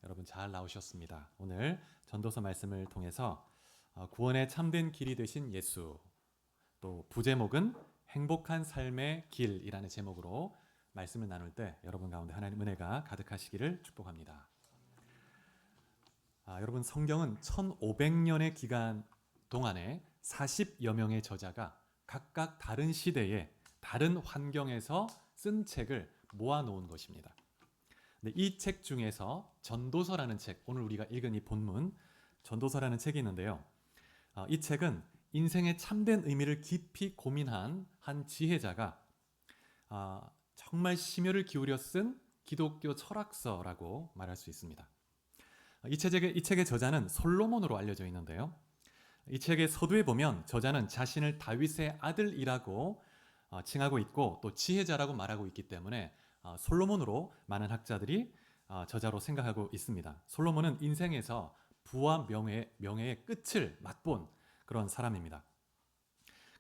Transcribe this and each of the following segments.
여러분 잘 나오셨습니다. 오늘 전도서 말씀을 통해서 구원의 참된 길이 되신 예수, 또 부제목은 행복한 삶의 길이라는 제목으로 말씀을 나눌 때 여러분 가운데 하나님 은혜가 가득하시기를 축복합니다. 여러분, 성경은 1500년의 기간 동안에 40여 명의 저자가 각각 다른 시대에 다른 환경에서 쓴 책을 모아놓은 것입니다. 이 책 중에서 전도서라는 책, 오늘 우리가 읽은 이 본문 전도서라는 책이 있는데요. 이 책은 인생의 참된 의미를 깊이 고민한 한 지혜자가 정말 심혈을 기울여 쓴 기독교 철학서라고 말할 수 있습니다. 이 책의 저자는 솔로몬으로 알려져 있는데요. 이 책의 서두에 보면 저자는 자신을 다윗의 아들이라고 칭하고 있고 또 지혜자라고 말하고 있기 때문에 솔로몬으로 많은 학자들이 저자로 생각하고 있습니다. 솔로몬은 인생에서 부와 명예의 끝을 맛본 그런 사람입니다.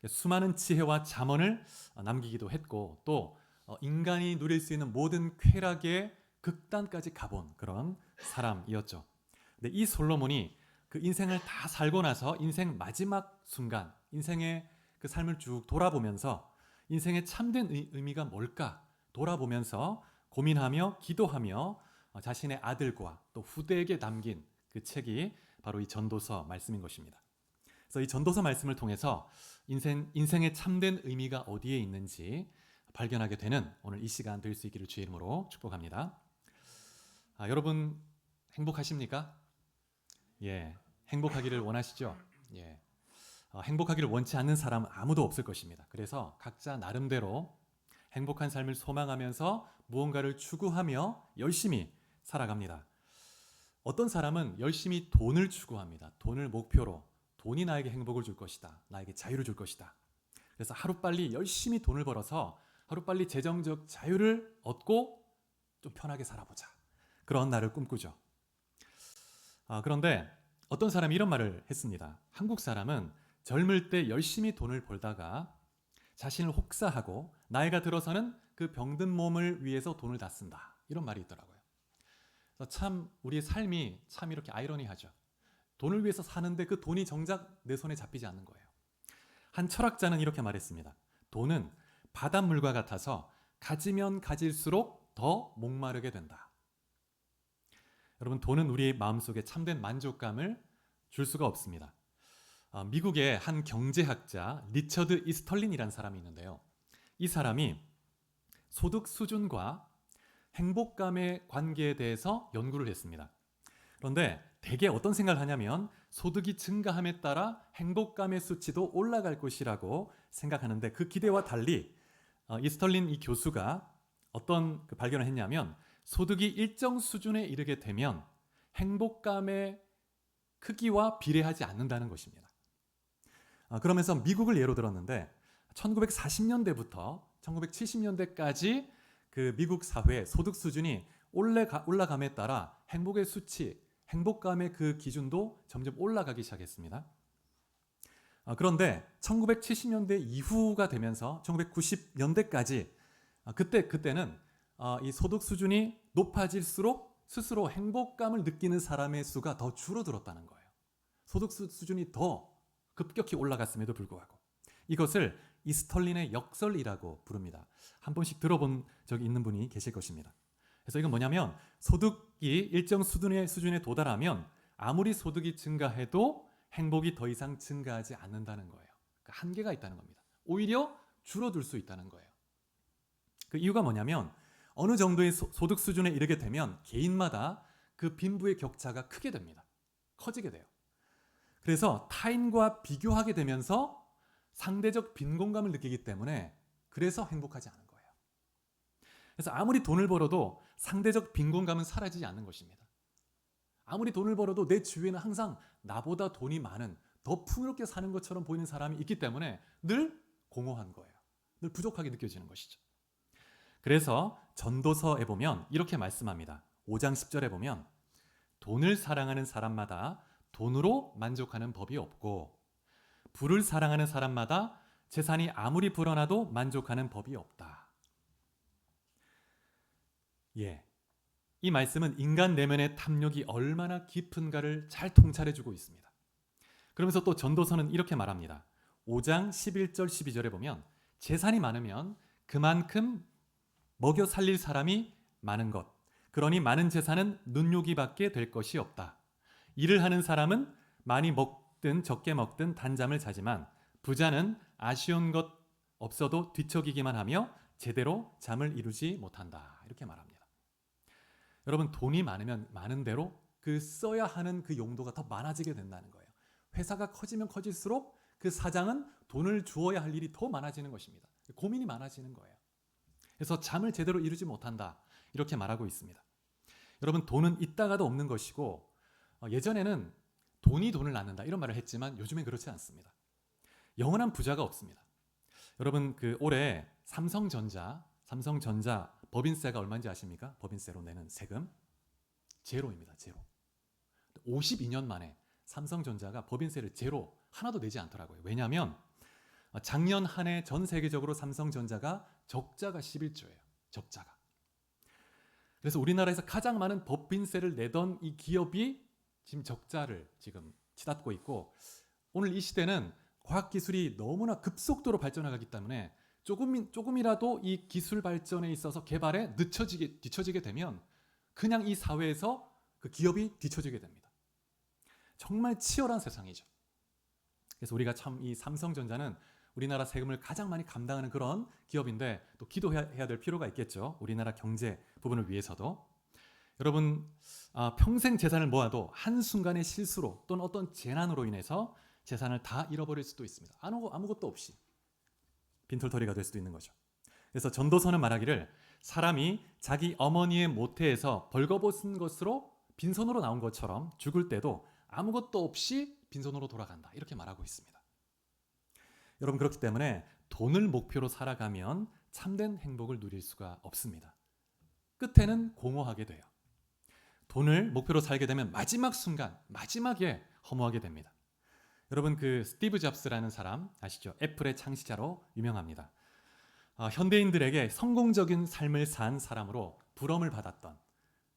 수많은 지혜와 잠언을 남기기도 했고 또 인간이 누릴 수 있는 모든 쾌락의 극단까지 가본 그런 사람이었죠. 근데 이 솔로몬이 그 인생을 다 살고 나서 인생 마지막 순간, 인생의 그 삶을 쭉 돌아보면서 인생의 참된 의미가 뭘까 돌아보면서 고민하며 기도하며 자신의 아들과 또 후대에게 남긴 그 책이 바로 이 전도서 말씀인 것입니다. 그래서 이 전도서 말씀을 통해서 인생의 참된 의미가 어디에 있는지 발견하게 되는 오늘 이 시간 될 수 있기를 주의 이름으로 축복합니다. 여러분 행복하십니까? 행복하기를 원하시죠? 행복하기를 원치 않는 사람은 아무도 없을 것입니다. 그래서 각자 나름대로 행복한 삶을 소망하면서 무언가를 추구하며 열심히 살아갑니다. 어떤 사람은 열심히 돈을 추구합니다. 돈을 목표로, 돈이 나에게 행복을 줄 것이다, 나에게 자유를 줄 것이다. 그래서 하루빨리 열심히 돈을 벌어서 하루빨리 재정적 자유를 얻고 좀 편하게 살아보자, 그런 날을 꿈꾸죠. 그런데 어떤 사람이 이런 말을 했습니다. 한국 사람은 젊을 때 열심히 돈을 벌다가 자신을 혹사하고 나이가 들어서는 그 병든 몸을 위해서 돈을 다 쓴다, 이런 말이 있더라고요. 그래서 참 우리의 삶이 참 이렇게 아이러니하죠. 돈을 위해서 사는데 그 돈이 정작 내 손에 잡히지 않는 거예요. 한 철학자는 이렇게 말했습니다. 돈은 바닷물과 같아서 가지면 가질수록 더 목마르게 된다. 여러분, 돈은 우리 마음속에 참된 만족감을 줄 수가 없습니다. 미국의 한 경제학자 리처드 이스털린이라는 사람이 있는데요. 이 사람이 소득 수준과 행복감의 관계에 대해서 연구를 했습니다. 그런데 대개 어떤 생각을 하냐면 소득이 증가함에 따라 행복감의 수치도 올라갈 것이라고 생각하는데, 그 기대와 달리 이스털린 이 교수가 어떤 발견을 했냐면 소득이 일정 수준에 이르게 되면 행복감의 크기와 비례하지 않는다는 것입니다. 그러면서 미국을 예로 들었는데 1940년대부터 1970년대까지 그 미국 사회의 소득 수준이 올라감에 따라 행복의 수치, 행복감의 그 기준도 점점 올라가기 시작했습니다. 그런데 1970년대 이후가 되면서 1990년대까지 그때는 이 소득 수준이 높아질수록 스스로 행복감을 느끼는 사람의 수가 더 줄어들었다는 거예요. 소득 수준이 더 급격히 올라갔음에도 불구하고 이것을 이스털린의 역설이라고 부릅니다. 한 번씩 들어본 적이 있는 분이 계실 것입니다. 그래서 이건 뭐냐면 소득이 일정 수준에 도달하면 아무리 소득이 증가해도 행복이 더 이상 증가하지 않는다는 거예요. 그러니까 한계가 있다는 겁니다. 오히려 줄어들 수 있다는 거예요. 그 이유가 뭐냐면 어느 정도의 소득 수준에 이르게 되면 개인마다 그 빈부의 격차가 크게 됩니다. 커지게 돼요. 그래서 타인과 비교하게 되면서 상대적 빈곤감을 느끼기 때문에 그래서 행복하지 않은 거예요. 그래서 아무리 돈을 벌어도 상대적 빈곤감은 사라지지 않는 것입니다. 아무리 돈을 벌어도 내 주위에는 항상 나보다 돈이 많은, 더 풍요롭게 사는 것처럼 보이는 사람이 있기 때문에 늘 공허한 거예요. 늘 부족하게 느껴지는 것이죠. 그래서 전도서에 보면 이렇게 말씀합니다. 5장 10절에 보면 돈을 사랑하는 사람마다 돈으로 만족하는 법이 없고 부를 사랑하는 사람마다 재산이 아무리 불어나도 만족하는 법이 없다. 이 말씀은 인간 내면의 탐욕이 얼마나 깊은가를 잘 통찰해주고 있습니다. 그러면서 또 전도서는 이렇게 말합니다. 5장 11절 12절에 보면 재산이 많으면 그만큼 먹여 살릴 사람이 많은 것. 그러니 많은 재산은 눈요기밖에 될 것이 없다. 일을 하는 사람은 많이 먹든 적게 먹든 단잠을 자지만 부자는 아쉬운 것 없어도 뒤척이기만 하며 제대로 잠을 이루지 못한다. 이렇게 말합니다. 여러분, 돈이 많으면 많은 대로 그 써야 하는 그 용도가 더 많아지게 된다는 거예요. 회사가 커지면 커질수록 그 사장은 돈을 주어야 할 일이 더 많아지는 것입니다. 고민이 많아지는 거예요. 그래서 잠을 제대로 이루지 못한다. 이렇게 말하고 있습니다. 여러분, 돈은 있다가도 없는 것이고 예전에는 돈이 돈을 낳는다 이런 말을 했지만 요즘엔 그렇지 않습니다. 영원한 부자가 없습니다. 여러분, 올해 삼성전자 법인세가 얼마인지 아십니까? 법인세로 내는 세금 제로입니다. 제로. 52년 만에 삼성전자가 법인세를 제로 하나도 내지 않더라고요. 왜냐하면 작년 한 해 전 세계적으로 삼성전자가 적자가 11조예요. 적자가. 그래서 우리나라에서 가장 많은 법인세를 내던 이 기업이 지금 적자를 지금 치닫고 있고, 오늘 이 시대는 과학기술이 너무나 급속도로 발전하기 때문에 조금이라도 이 기술 발전에 있어서 개발에 뒤처지게 되면 그냥 이 사회에서 그 기업이 뒤처지게 됩니다. 정말 치열한 세상이죠. 그래서 우리가 참 이 삼성전자는 우리나라 세금을 가장 많이 감당하는 그런 기업인데 또 기도해야 될 필요가 있겠죠. 우리나라 경제 부분을 위해서도. 여러분, 평생 재산을 모아도 한순간의 실수로 또는 어떤 재난으로 인해서 재산을 다 잃어버릴 수도 있습니다. 아무것도 없이 빈털터리가 될 수도 있는 거죠. 그래서 전도서는 말하기를 사람이 자기 어머니의 모태에서 벌거벗은 것으로 빈손으로 나온 것처럼 죽을 때도 아무것도 없이 빈손으로 돌아간다. 이렇게 말하고 있습니다. 여러분, 그렇기 때문에 돈을 목표로 살아가면 참된 행복을 누릴 수가 없습니다. 끝에는 공허하게 돼요. 돈을 목표로 살게 되면 마지막 순간, 마지막에 허무하게 됩니다. 여러분, 스티브 잡스라는 사람 아시죠? 애플의 창시자로 유명합니다. 현대인들에게 성공적인 삶을 산 사람으로 부름을 받았던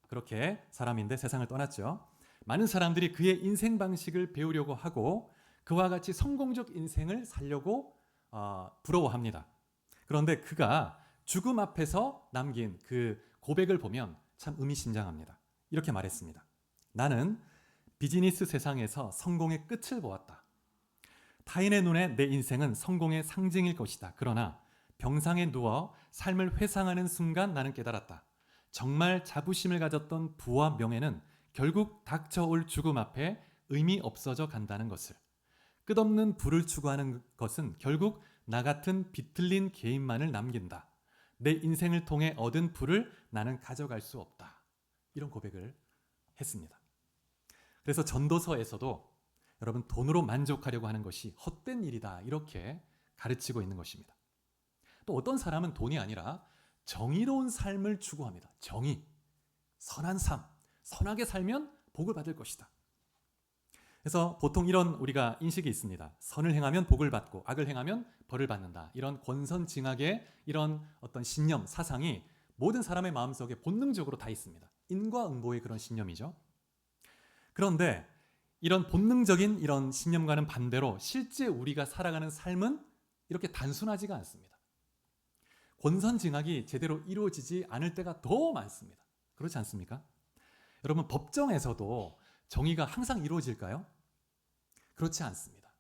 그렇게 사람인데 세상을 떠났죠. 많은 사람들이 그의 인생 방식을 배우려고 하고 그와 같이 성공적 인생을 살려고 부러워합니다. 그런데 그가 죽음 앞에서 남긴 그 고백을 보면 참 의미심장합니다. 이렇게 말했습니다. 나는 비즈니스 세상에서 성공의 끝을 보았다. 타인의 눈에 내 인생은 성공의 상징일 것이다. 그러나 병상에 누워 삶을 회상하는 순간 나는 깨달았다. 정말 자부심을 가졌던 부와 명예는 결국 닥쳐올 죽음 앞에 의미 없어져 간다는 것을. 끝없는 부를 추구하는 것은 결국 나 같은 비틀린 개인만을 남긴다. 내 인생을 통해 얻은 부를 나는 가져갈 수 없다. 이런 고백을 했습니다. 그래서 전도서에서도 여러분, 돈으로 만족하려고 하는 것이 헛된 일이다. 이렇게 가르치고 있는 것입니다. 또 어떤 사람은 돈이 아니라 정의로운 삶을 추구합니다. 정의, 선한 삶, 선하게 살면 복을 받을 것이다. 그래서 보통 이런 우리가 인식이 있습니다. 선을 행하면 복을 받고 악을 행하면 벌을 받는다. 이런 권선징악의 이런 어떤 신념, 사상이 모든 사람의 마음속에 본능적으로 다 있습니다. 인과응보의 그런 신념이죠. 그런데 이런 본능적인 이런 신념과는 반대로 실제 우리가 살아가는 삶은 이렇게 단순하지가 않습니다. 권선징악이 제대로 이루어지지 않을 때가 더 많습니다. 그렇지 않습니까? 여러분, 법정에서도 정의가 항상 이루어질까요? 그렇지 않습니다.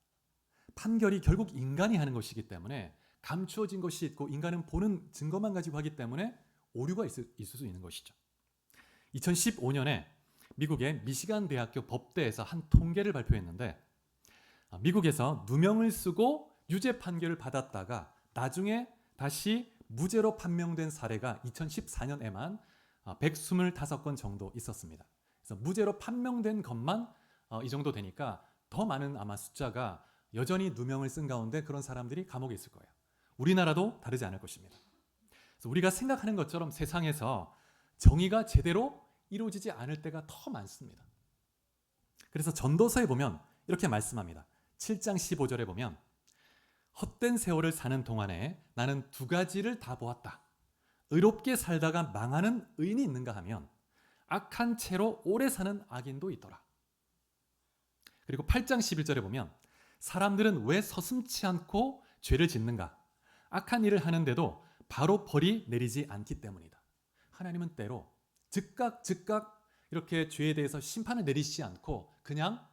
판결이 결국 인간이 하는 것이기 때문에 감추어진 것이 있고 인간은 보는 증거만 가지고 하기 때문에 오류가 있을 수 있는 것이죠. 2015년에 미국의 미시간 대학교 법대에서 한 통계를 발표했는데 미국에서 누명을 쓰고 유죄 판결을 받았다가 나중에 다시 무죄로 판명된 사례가 2014년에만 125건 정도 있었습니다. 그래서 무죄로 판명된 것만 이 정도 되니까 더 많은 아마 숫자가 여전히 누명을 쓴 가운데 그런 사람들이 감옥에 있을 거예요. 우리나라도 다르지 않을 것입니다. 그래서 우리가 생각하는 것처럼 세상에서 정의가 제대로 이루어지지 않을 때가 더 많습니다. 그래서 전도서에 보면 이렇게 말씀합니다. 7장 15절에 보면 헛된 세월을 사는 동안에 나는 두 가지를 다 보았다. 의롭게 살다가 망하는 의인이 있는가 하면 악한 채로 오래 사는 악인도 있더라. 그리고 8장 11절에 보면 사람들은 왜 서슴치 않고 죄를 짓는가? 악한 일을 하는데도 바로 벌이 내리지 않기 때문이다. 하나님은 때로 즉각 이렇게 죄에 대해서 심판을 내리시지 않고 그냥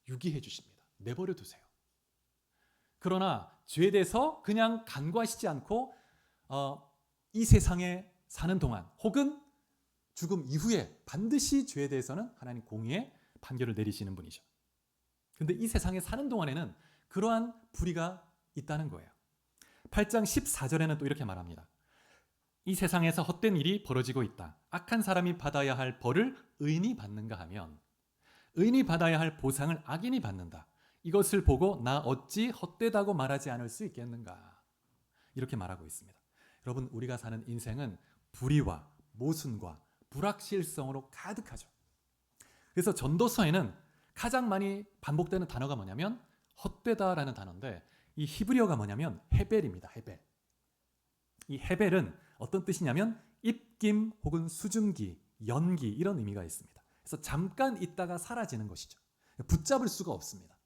유기해 주십니다. 내버려 두세요. 그러나 죄에 대해서 그냥 간과하시지 않고 이 세상에 사는 동안 혹은 죽음 이후에 반드시 죄에 대해서는 하나님 공의의 판결을 내리시는 분이죠. 근데 이 세상에 사는 동안에는 그러한 불의가 있다는 거예요. 8장 14절에는 또 이렇게 말합니다. 이 세상에서 헛된 일이 벌어지고 있다. 악한 사람이 받아야 할 벌을 의인이 받는가 하면 의인이 받아야 할 보상을 악인이 받는다. 이것을 보고 나 어찌 헛되다고 말하지 않을 수 있겠는가. 이렇게 말하고 있습니다. 여러분, 우리가 사는 인생은 불의와 모순과 불확실성으로 가득하죠. 그래서 전도서에는 가장 많이 반복되는 단어가 뭐냐면 헛되다라는 단어인데 이 히브리어가 뭐냐면 헤벨입니다. 헤벨. 이 헤벨은 어떤 뜻이냐면 입김 혹은 수증기, 연기 이런 의미가 있습니다. 그래서 잠깐 있다가 사라지는 것이죠. 붙잡을 수가 없습니다.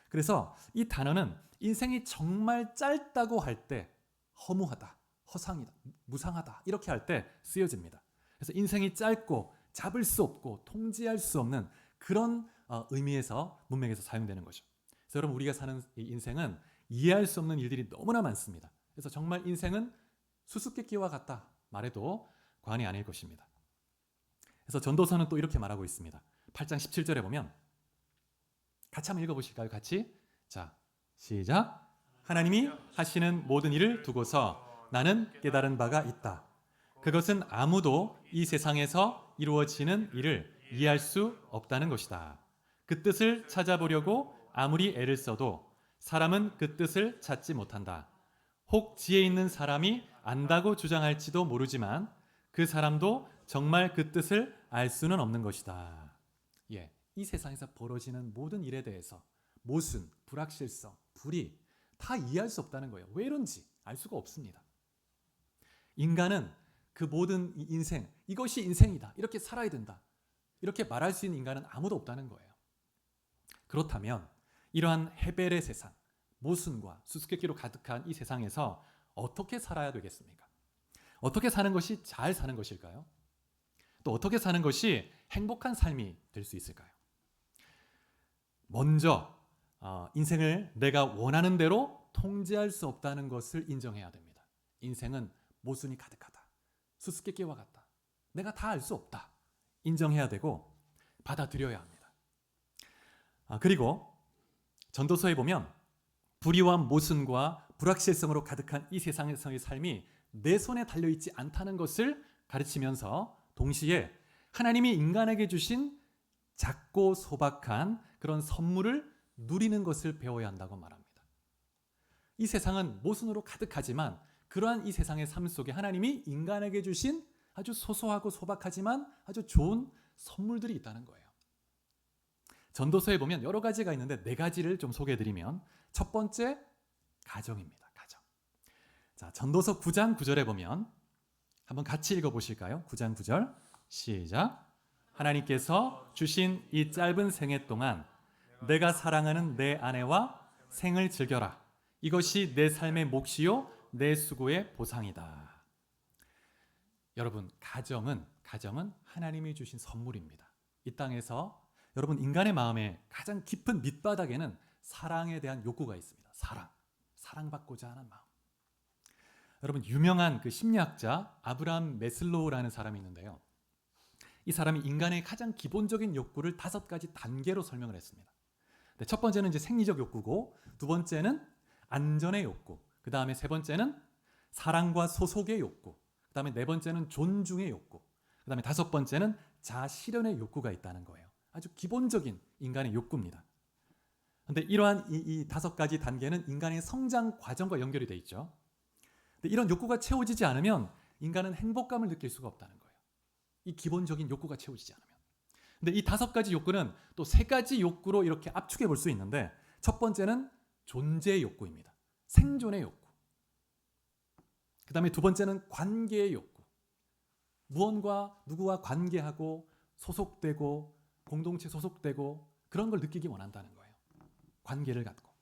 그래서 이 단어는 인생이 정말 짧다고 할 때 허무하다, 허상이다, 무상하다 이렇게 할 때 쓰여집니다. 그래서 인생이 짧고 잡을 수 없고 통제할 수 없는 그런 의미에서 문맥에서 사용되는 거죠. 그래서 여러분, 우리가 사는 이 인생은 이해할 수 없는 일들이 너무나 많습니다. 그래서 정말 인생은 수수께끼와 같다 말해도 과언이 아닐 것입니다. 그래서 전도서는 또 이렇게 말하고 있습니다. 8장 17절에 보면 같이 한번 읽어보실까요? 같이. 자, 시작. 하나님이 하시는 모든 일을 두고서 나는 깨달은 바가 있다. 그것은 아무도 이 세상에서 이루어지는 일을 이해할 수 없다는 것이다. 그 뜻을 찾아보려고 아무리 애를 써도 사람은 그 뜻을 찾지 못한다. 혹 지혜 있는 사람이 안다고 주장할지도 모르지만 그 사람도 정말 그 뜻을 알 수는 없는 것이다. 예, 이 세상에서 벌어지는 모든 일에 대해서 모순, 불확실성, 불의 다 이해할 수 없다는 거예요. 왜 이런지 알 수가 없습니다. 인간은 그 모든 인생, 이것이 인생이다, 이렇게 살아야 된다, 이렇게 말할 수 있는 인간은 아무도 없다는 거예요. 그렇다면 이러한 헤벨의 세상, 모순과 수수께끼로 가득한 이 세상에서 어떻게 살아야 되겠습니까? 어떻게 사는 것이 잘 사는 것일까요? 또 어떻게 사는 것이 행복한 삶이 될 수 있을까요? 먼저 인생을 내가 원하는 대로 통제할 수 없다는 것을 인정해야 됩니다. 인생은 모순이 가득하다. 수수께끼와 같다. 내가 다 알 수 없다. 인정해야 되고 받아들여야 합니다. 그리고 전도서에 보면 불의와 모순과 불확실성으로 가득한 이 세상에서의 삶이 내 손에 달려있지 않다는 것을 가르치면서 동시에 하나님이 인간에게 주신 작고 소박한 그런 선물을 누리는 것을 배워야 한다고 말합니다. 이 세상은 모순으로 가득하지만 그러한 이 세상의 삶 속에 하나님이 인간에게 주신 아주 소소하고 소박하지만 아주 좋은 선물들이 있다는 거예요. 전도서에 보면 여러 가지가 있는데 4가지를 좀 소개해드리면 첫 번째, 가정입니다. 가정. 자, 전도서 9장 9절에 보면 한번 같이 읽어보실까요? 9장 9절 시작. 하나님께서 주신 이 짧은 생애 동안 내가 사랑하는 내 아내와 생을 즐겨라. 이것이 내 삶의 몫이요 내 수고의 보상이다. 여러분, 가정은 하나님이 주신 선물입니다. 이 땅에서 여러분, 인간의 마음에 가장 깊은 밑바닥에는 사랑에 대한 욕구가 있습니다. 사랑받고자 하는 마음. 여러분, 유명한 그 심리학자 아브라함 매슬로우라는 사람이 있는데요. 이 사람이 인간의 가장 기본적인 욕구를 5가지 단계로 설명을 했습니다. 첫 번째는 이제 생리적 욕구고, 두 번째는 안전의 욕구, 그 다음에 세 번째는 사랑과 소속의 욕구, 그 다음에 네 번째는 존중의 욕구, 그 다음에 5번째는 자아실현의 욕구가 있다는 거예요. 아주 기본적인 인간의 욕구입니다. 그런데 이러한 이 5가지 단계는 인간의 성장 과정과 연결이 돼 있죠. 근데 이런 욕구가 채워지지 않으면 인간은 행복감을 느낄 수가 없다는 거예요. 이 기본적인 욕구가 채워지지 않으면. 근데 이 5가지 욕구는 또 3가지 욕구로 이렇게 압축해 볼 수 있는데, 첫 번째는 존재의 욕구입니다. 생존의 욕구. 그 다음에 두 번째는 관계의 욕구. 무언가 누구와 관계하고 소속되고 공동체 소속되고 그런 걸 느끼기 원한다는 거예요. 관계를 갖고.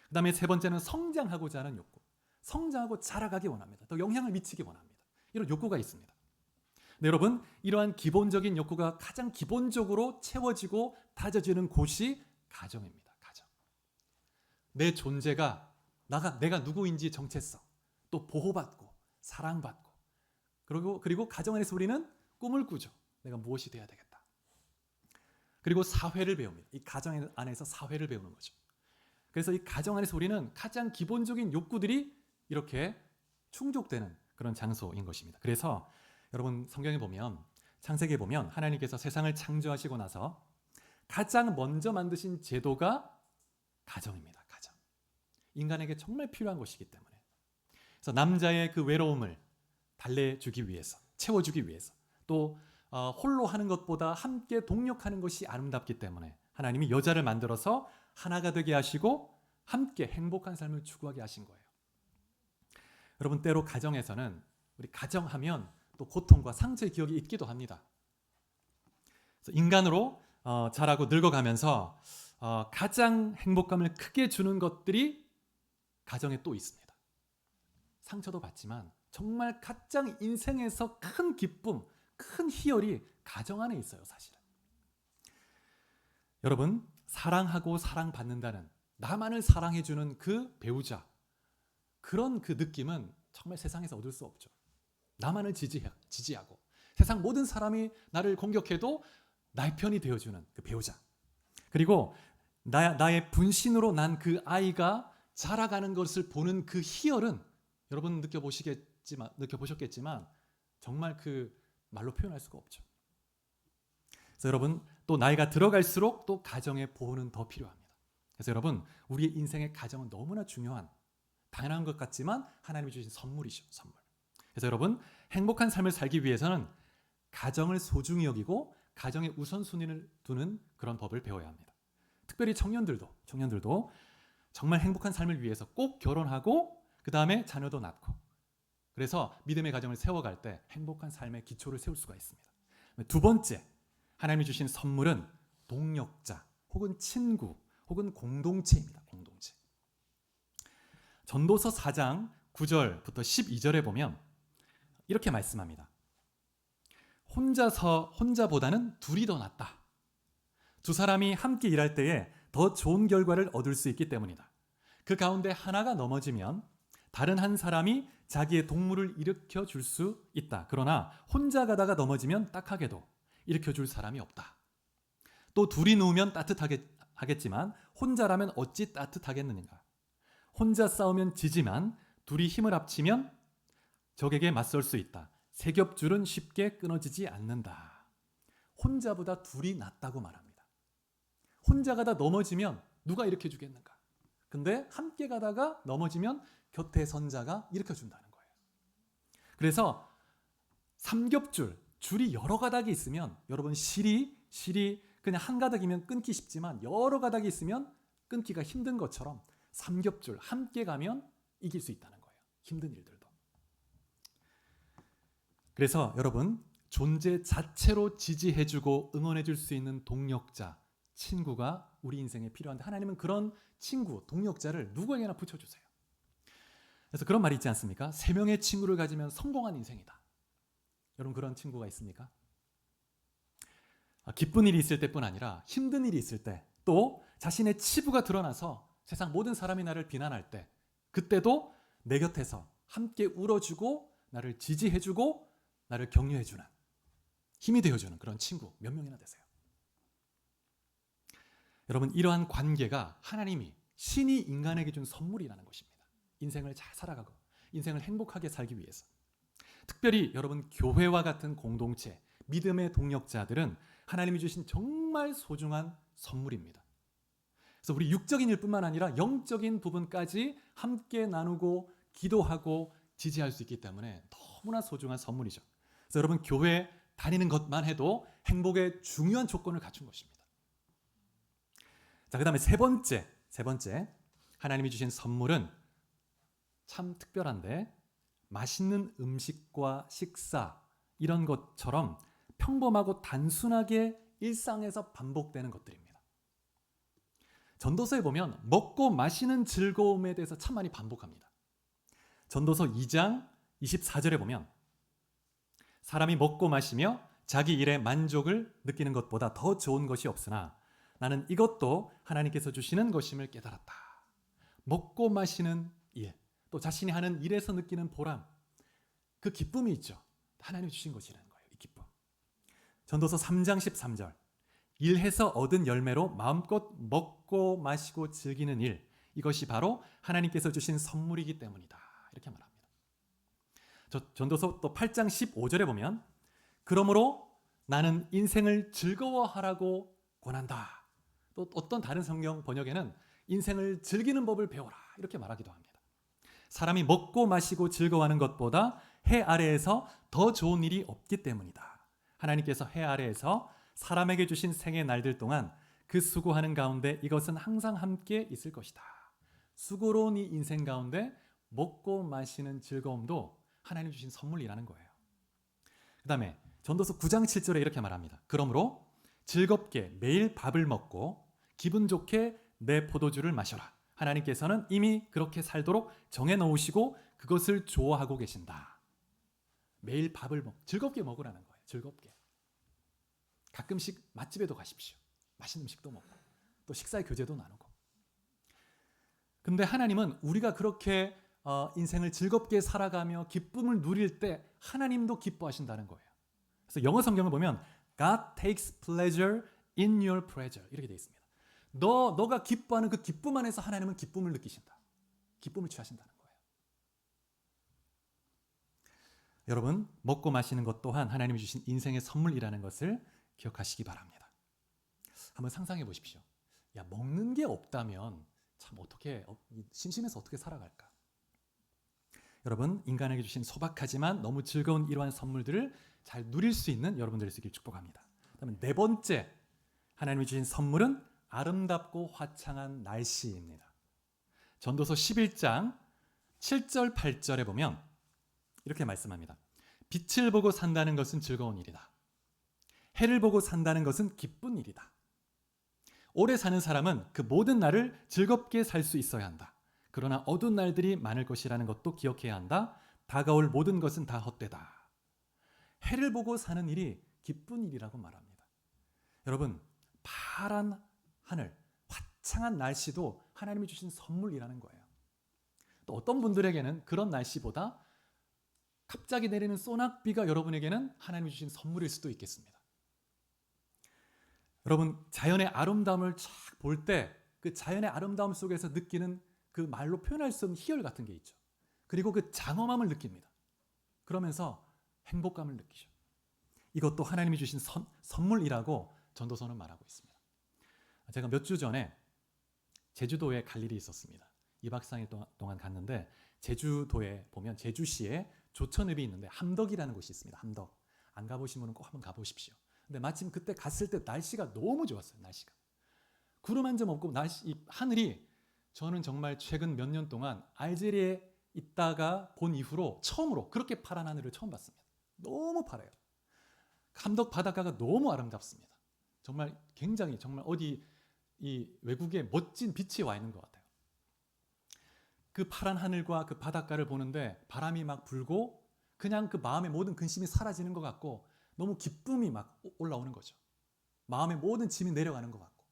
그 다음에 세 번째는 성장하고자 하는 욕구. 성장하고 자라가기 원합니다. 더 영향을 미치기 원합니다. 이런 욕구가 있습니다. 네, 여러분, 이러한 기본적인 욕구가 가장 기본적으로 채워지고 다져지는 곳이 가정입니다. 가정. 내 존재가 내가 누구인지 정체성, 또 보호받고 사랑받고 그리고 가정 안에서 우리는 꿈을 꾸죠. 내가 무엇이 돼야 되겠다. 그리고 사회를 배웁니다. 이 가정 안에서 사회를 배우는 거죠. 그래서 이 가정 안에서 우리는 가장 기본적인 욕구들이 이렇게 충족되는 그런 장소인 것입니다. 그래서 여러분 성경에 보면 창세기에 보면 하나님께서 세상을 창조하시고 나서 가장 먼저 만드신 제도가 가정입니다. 가정. 인간에게 정말 필요한 것이기 때문에. 그래서 남자의 그 외로움을 달래주기 위해서, 채워주기 위해서, 또 홀로 하는 것보다 함께 동력하는 것이 아름답기 때문에 하나님이 여자를 만들어서 하나가 되게 하시고 함께 행복한 삶을 추구하게 하신 거예요. 여러분, 때로 가정에서는 우리 가정하면 또 고통과 상처의 기억이 있기도 합니다. 그래서 인간으로 자라고 늙어가면서 가장 행복감을 크게 주는 것들이 가정에 또 있습니다. 상처도 받지만 정말 가장 인생에서 큰 기쁨, 큰 희열이 가정 안에 있어요, 사실은. 여러분, 사랑하고 사랑받는다는, 나만을 사랑해주는 그 배우자, 그런 그 느낌은 정말 세상에서 얻을 수 없죠. 나만을 지지하고 세상 모든 사람이 나를 공격해도 나의 편이 되어주는 그 배우자, 그리고 나의 분신으로 난 그 아이가 자라가는 것을 보는 그 희열은 여러분 느껴보셨겠지만 정말 그 말로 표현할 수가 없죠. 그래서 여러분, 또 나이가 들어갈수록 또 가정의 보호는 더 필요합니다. 그래서 여러분, 우리의 인생의 가정은 너무나 중요한, 당연한 것 같지만 하나님이 주신 선물이죠. 선물. 그래서 여러분, 행복한 삶을 살기 위해서는 가정을 소중히 여기고 가정의 우선순위를 두는 그런 법을 배워야 합니다. 특별히 청년들도 정말 행복한 삶을 위해서 꼭 결혼하고 그 다음에 자녀도 낳고, 그래서 믿음의 가정을 세워갈 때 행복한 삶의 기초를 세울 수가 있습니다. 두 번째, 하나님이 주신 선물은 동력자 혹은 친구 혹은 공동체입니다. 공동체. 전도서 4장 9절부터 12절에 보면 이렇게 말씀합니다. 혼자보다는 둘이 더 낫다. 두 사람이 함께 일할 때에 더 좋은 결과를 얻을 수 있기 때문이다. 그 가운데 하나가 넘어지면 다른 한 사람이 자기의 동물을 일으켜 줄 수 있다. 그러나 혼자 가다가 넘어지면 딱하게도 일으켜 줄 사람이 없다. 또 둘이 누우면 따뜻하겠지만 혼자라면 어찌 따뜻하겠느냐. 혼자 싸우면 지지만 둘이 힘을 합치면 적에게 맞설 수 있다. 세 겹줄은 쉽게 끊어지지 않는다. 혼자보다 둘이 낫다고 말합니다. 혼자 가다 넘어지면 누가 일으켜 주겠는가? 근데 함께 가다가 넘어지면 곁에 선 자가 일으켜 준다는 거예요. 그래서 삼겹줄, 줄이 여러 가닥이 있으면 여러분, 실이 그냥 한 가닥이면 끊기 쉽지만 여러 가닥이 있으면 끊기가 힘든 것처럼 삼겹줄 함께 가면 이길 수 있다는 거예요. 힘든 일들도. 그래서 여러분, 존재 자체로 지지해주고 응원해줄 수 있는 동력자, 친구가 우리 인생에 필요한데 하나님은 그런 친구, 동력자를 누구에게나 붙여주세요. 그래서 그런 말이 있지 않습니까? 3명의 친구를 가지면 성공한 인생이다. 여러분, 그런 친구가 있습니까? 기쁜 일이 있을 때뿐 아니라 힘든 일이 있을 때, 또 자신의 치부가 드러나서 세상 모든 사람이 나를 비난할 때, 그때도 내 곁에서 함께 울어주고 나를 지지해주고 나를 격려해주는, 힘이 되어주는 그런 친구 몇 명이나 되세요. 여러분, 이러한 관계가 하나님이, 신이 인간에게 준 선물이라는 것입니다. 인생을 잘 살아가고 인생을 행복하게 살기 위해서. 특별히 여러분, 교회와 같은 공동체, 믿음의 동력자들은 하나님이 주신 정말 소중한 선물입니다. 그래서 우리 육적인 일뿐만 아니라 영적인 부분까지 함께 나누고 기도하고 지지할 수 있기 때문에 너무나 소중한 선물이죠. 그래서 여러분, 교회 다니는 것만 해도 행복의 중요한 조건을 갖춘 것입니다. 자, 그 다음에 세 번째 하나님이 주신 선물은 참 특별한데, 맛있는 음식과 식사, 이런 것처럼 평범하고 단순하게 일상에서 반복되는 것들입니다. 전도서에 보면 먹고 마시는 즐거움에 대해서 참 많이 반복합니다. 전도서 2장 24절에 보면 사람이 먹고 마시며 자기 일에 만족을 느끼는 것보다 더 좋은 것이 없으나 나는 이것도 하나님께서 주시는 것임을 깨달았다. 먹고 마시는 일, 또 자신이 하는 일에서 느끼는 보람, 그 기쁨이 있죠. 하나님이 주신 것이라는 거예요. 이 기쁨. 전도서 3장 13절 일해서 얻은 열매로 마음껏 먹고 마시고 즐기는 일, 이것이 바로 하나님께서 주신 선물이기 때문이다. 이렇게 말합니다. 전도서 또 8장 15절에 보면 그러므로 나는 인생을 즐거워하라고 권한다. 또 어떤 다른 성경 번역에는 인생을 즐기는 법을 배워라 이렇게 말하기도 합니다. 사람이 먹고 마시고 즐거워하는 것보다 해 아래에서 더 좋은 일이 없기 때문이다. 하나님께서 해 아래에서 사람에게 주신 생의 날들 동안 그 수고하는 가운데 이것은 항상 함께 있을 것이다. 수고로운 이 인생 가운데 먹고 마시는 즐거움도 하나님 주신 선물이라는 거예요. 그 다음에 전도서 9장 7절에 이렇게 말합니다. 그러므로 즐겁게 매일 밥을 먹고 기분 좋게 내 포도주를 마셔라. 하나님께서는 이미 그렇게 살도록 정해놓으시고 그것을 좋아하고 계신다. 매일 밥을 즐겁게 먹으라는 거예요. 즐겁게. 가끔씩 맛집에도 가십시오. 맛있는 음식도 먹고 또 식사의 교제도 나누고. 근데 하나님은 우리가 그렇게 인생을 즐겁게 살아가며 기쁨을 누릴 때 하나님도 기뻐하신다는 거예요. 그래서 영어 성경을 보면 God takes pleasure in your pleasure 이렇게 되어 있습니다. 너가 기뻐하는 그 기쁨 안에서 하나님은 기쁨을 느끼신다. 기쁨을 취하신다는 거예요. 여러분, 먹고 마시는 것 또한 하나님이 주신 인생의 선물이라는 것을 기억하시기 바랍니다. 한번 상상해 보십시오. 야, 먹는 게 없다면 참 어떻게 심심해서 어떻게 살아갈까? 여러분, 인간에게 주신 소박하지만 너무 즐거운 이러한 선물들을 잘 누릴 수 있는 여러분들이 되길 축복합니다. 그다음에 네 번째, 하나님이 주신 선물은 아름답고 화창한 날씨입니다. 전도서 11장 7절 8절에 보면 이렇게 말씀합니다. 빛을 보고 산다는 것은 즐거운 일이다. 해를 보고 산다는 것은 기쁜 일이다. 오래 사는 사람은 그 모든 날을 즐겁게 살 수 있어야 한다. 그러나 어두운 날들이 많을 것이라는 것도 기억해야 한다. 다가올 모든 것은 다 헛되다. 해를 보고 사는 일이 기쁜 일이라고 말합니다. 여러분, 파란 하늘, 화창한 날씨도 하나님이 주신 선물이라는 거예요. 또 어떤 분들에게는 그런 날씨보다 갑자기 내리는 소낙비가 여러분에게는 하나님이 주신 선물일 수도 있겠습니다. 여러분, 자연의 아름다움을 쫙 볼 때 그 자연의 아름다움 속에서 느끼는 그 말로 표현할 수 없는 희열 같은 게 있죠. 그리고 그 장엄함을 느낍니다. 그러면서 행복감을 느끼죠. 이것도 하나님이 주신 선물이라고 전도서는 말하고 있습니다. 제가 몇 주 전에 제주도에 갈 일이 있었습니다. 2박 3일 동안 갔는데 제주도에 보면 제주시에 조천읍이 있는데 함덕이라는 곳이 있습니다. 함덕. 안 가보신 분은 꼭 한번 가보십시오. 근데 마침 그때 갔을 때 날씨가 너무 좋았어요. 날씨가. 구름 한 점 없고 하늘이 저는 정말 최근 몇 년 동안 알제리에 있다가 본 이후로 처음으로 그렇게 파란 하늘을 처음 봤습니다. 너무 파래요. 함덕 바닷가가 너무 아름답습니다. 정말 굉장히 정말 어디 이 외국의 멋진 빛이 와 있는 것 같아요. 그 파란 하늘과 그 바닷가를 보는데 바람이 막 불고 그냥 그 마음의 모든 근심이 사라지는 것 같고 너무 기쁨이 막 올라오는 거죠. 마음의 모든 짐이 내려가는 것 같고.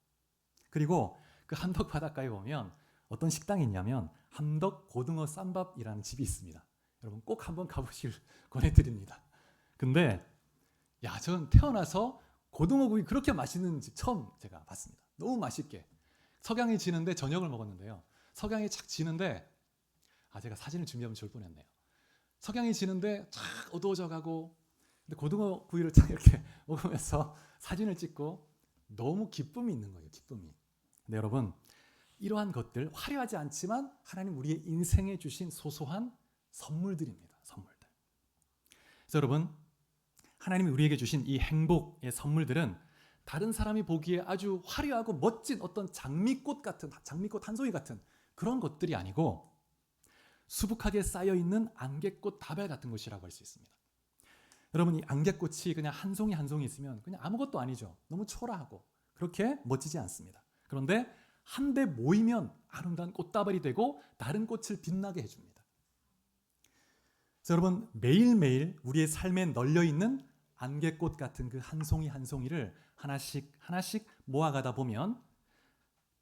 그리고 그 함덕 바닷가에 보면 어떤 식당이 있냐면 함덕 고등어 쌈밥이라는 집이 있습니다. 여러분 꼭 한번 가보실 권해드립니다. 근데 저는 태어나서 고등어구이 그렇게 맛있는 집 처음 제가 봤습니다. 너무 맛있게. 석양이 지는데 저녁을 먹었는데요. 석양이 착 지는데 제가 사진을 준비하면 좋을 뻔했네요. 석양이 지는데 착 어두워져 가고 근데 고등어 구이를 딱 이렇게 먹으면서 사진을 찍고 너무 기쁨이 있는 거예요. 기쁨이. 근데 여러분 이러한 것들 화려하지 않지만 하나님 우리의 인생에 주신 소소한 선물들입니다. 선물들. 그래서 여러분 하나님이 우리에게 주신 이 행복의 선물들은 다른 사람이 보기에 아주 화려하고 멋진 어떤 장미꽃 한 송이 같은 그런 것들이 아니고 수북하게 쌓여있는 안개꽃 다발 같은 것이라고 할 수 있습니다. 여러분, 이 안개꽃이 그냥 한 송이 한 송이 있으면 그냥 아무것도 아니죠. 너무 초라하고 그렇게 멋지지 않습니다. 그런데 한데 모이면 아름다운 꽃다발이 되고 다른 꽃을 빛나게 해줍니다. 그래서 여러분, 매일매일 우리의 삶에 널려있는 안개꽃 같은 그 한 송이 한 송이를 하나씩 하나씩 모아가다 보면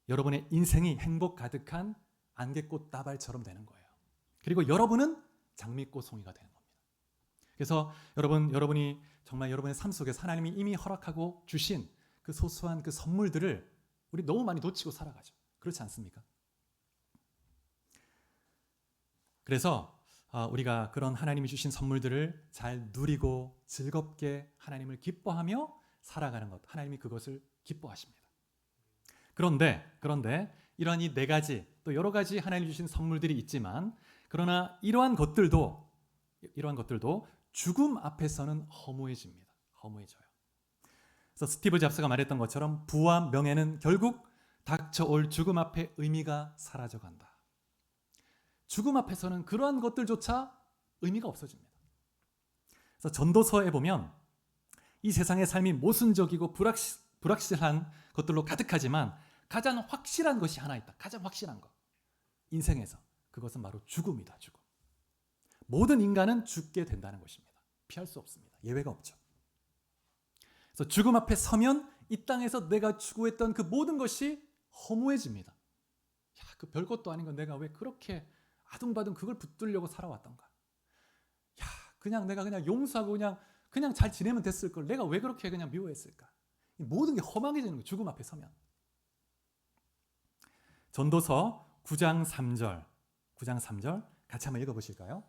여러분의 인생이 행복 가득한 안개꽃 다발처럼 되는 거예요. 그리고 여러분은 장미꽃 송이가 되는 겁니다. 그래서 여러분이 정말 여러분의 삶 속에서 하나님이 이미 허락하고 주신 그 소소한 그 선물들을 우리 너무 많이 놓치고 살아가죠. 그렇지 않습니까? 그래서 우리가 그런 하나님이 주신 선물들을 잘 누리고 즐겁게 하나님을 기뻐하며 살아가는 것, 하나님이 그것을 기뻐하십니다. 그런데 이러한 이 네 가지 또 여러 가지 하나님이 주신 선물들이 있지만, 그러나 이러한 것들도 죽음 앞에서는 허무해집니다. 허무해져요. 그래서 스티브 잡스가 말했던 것처럼 부와 명예는 결국 닥쳐올 죽음 앞에 의미가 사라져간다. 죽음 앞에서는 그러한 것들조차 의미가 없어집니다. 그래서 전도서에 보면 이 세상의 삶이 모순적이고 불확실한 것들로 가득하지만 가장 확실한 것이 하나 있다. 가장 확실한 것. 인생에서. 그것은 바로 죽음이다. 죽음. 모든 인간은 죽게 된다는 것입니다. 피할 수 없습니다. 예외가 없죠. 그래서 죽음 앞에 서면 이 땅에서 내가 추구했던 그 모든 것이 허무해집니다. 야, 그 별것도 아닌 건 내가 왜 그렇게 아둥바둥 그걸 붙들려고 살아왔던가. 야, 그냥 내가 그냥 용서하고 그냥 잘 지내면 됐을 걸. 내가 왜 그렇게 그냥 미워했을까. 모든 게 허망해지는 거예요. 죽음 앞에 서면. 전도서 9장 3절 같이 한번 읽어보실까요?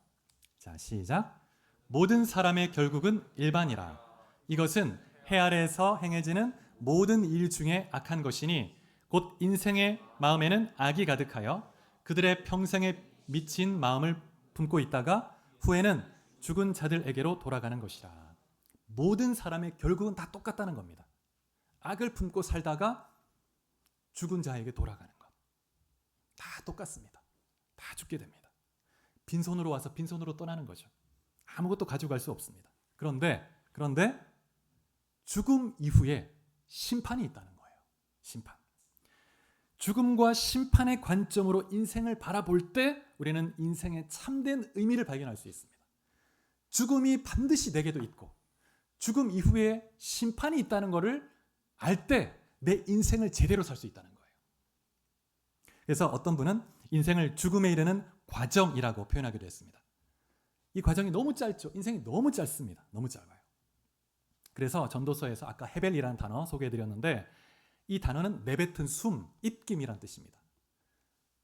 자, 시작. 모든 사람의 결국은 일반이라. 이것은 해 아래에서 행해지는 모든 일 중에 악한 것이니 곧 인생의 마음에는 악이 가득하여 그들의 평생에 미친 마음을 품고 있다가 후에는 죽은 자들에게로 돌아가는 것이라. 모든 사람의 결국은 다 똑같다는 겁니다. 악을 품고 살다가 죽은 자에게 돌아가는 것. 다 똑같습니다. 다 죽게 됩니다. 빈손으로 와서 빈손으로 떠나는 거죠. 아무것도 가져갈 수 없습니다. 그런데 죽음 이후에 심판이 있다는 거예요. 심판. 죽음과 심판의 관점으로 인생을 바라볼 때 우리는 인생의 참된 의미를 발견할 수 있습니다. 죽음이 반드시 내게도 있고 죽음 이후에 심판이 있다는 것을 알 때 내 인생을 제대로 살 수 있다는 거예요. 그래서 어떤 분은 인생을 죽음에 이르는 과정이라고 표현하기도 했습니다. 이 과정이 너무 짧죠. 인생이 너무 짧습니다. 너무 짧아요. 그래서 전도서에서 아까 헤벨이라는 단어 소개해드렸는데 이 단어는 내뱉은 숨, 입김이라는 뜻입니다.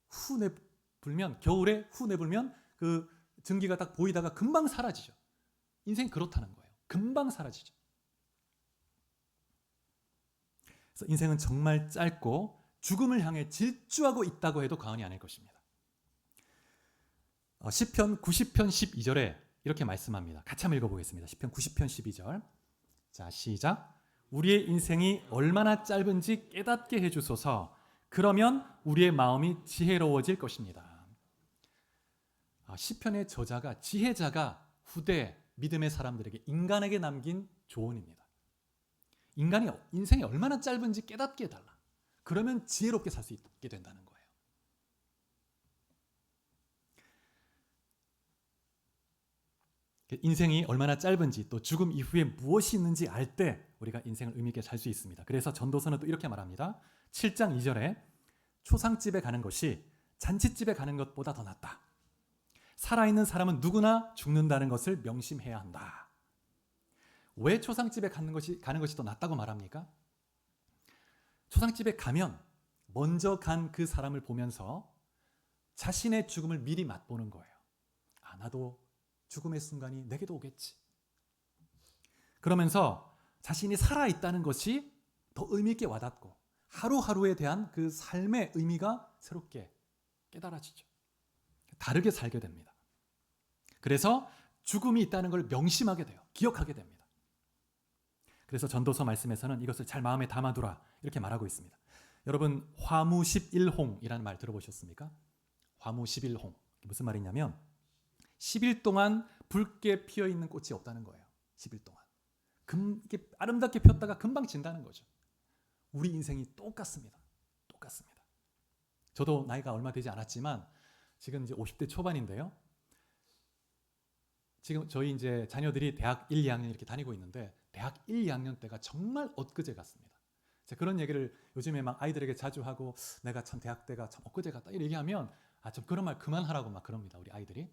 후 내불면, 겨울에 후 내불면 그 증기가 딱 보이다가 금방 사라지죠. 인생이 그렇다는 거예요. 금방 사라지죠. 그래서 인생은 정말 짧고 죽음을 향해 질주하고 있다고 해도 과언이 아닐 것입니다. 시편 90편 12절에 이렇게 말씀합니다. 같이 한번 읽어보겠습니다. 시편 90편 12절. 자, 시작. 우리의 인생이 얼마나 짧은지 깨닫게 해주소서. 그러면 우리의 마음이 지혜로워질 것입니다. 시편의 저자가, 지혜자가 후대 믿음의 사람들에게, 인간에게 남긴 조언입니다. 인생이 얼마나 짧은지 깨닫게 해달라. 그러면 지혜롭게 살 수 있게 된다는 거예요. 인생이 얼마나 짧은지 또 죽음 이후에 무엇이 있는지 알 때 우리가 인생을 의미 있게 살 수 있습니다. 그래서 전도서는 또 이렇게 말합니다. 7장 2절에 초상집에 가는 것이 잔치집에 가는 것보다 더 낫다. 살아있는 사람은 누구나 죽는다는 것을 명심해야 한다. 왜 초상집에 가는 것이 더 낫다고 말합니까? 초상집에 가면 먼저 간 그 사람을 보면서 자신의 죽음을 미리 맛보는 거예요. 아, 나도 죽음의 순간이 내게도 오겠지. 그러면서 자신이 살아있다는 것이 더 의미 있게 와닿고 하루하루에 대한 그 삶의 의미가 새롭게 깨달아지죠. 다르게 살게 됩니다. 그래서 죽음이 있다는 걸 명심하게 돼요. 기억하게 됩니다. 그래서 전도서 말씀에서는 이것을 잘 마음에 담아두라 이렇게 말하고 있습니다. 여러분, 화무 11홍이라는 말 들어보셨습니까? 화무 11홍. 무슨 말이냐면 10일 동안 붉게 피어있는 꽃이 없다는 거예요. 10일 동안. 이게 아름답게 폈다가 금방 진다는 거죠. 우리 인생이 똑같습니다. 똑같습니다. 저도 나이가 얼마 되지 않았지만 지금 이제 50대 초반인데요. 지금 저희 이제 자녀들이 대학 1, 2학년 이렇게 다니고 있는데 대학 1, 2학년 때가 정말 엊그제 같습니다. 제가 그런 얘기를 요즘에 막 아이들에게 자주 하고 내가 참 대학 때가 참 엊그제 같다 이렇게 얘기하면 좀 그런 말 그만하라고 막 그럽니다. 우리 아이들이.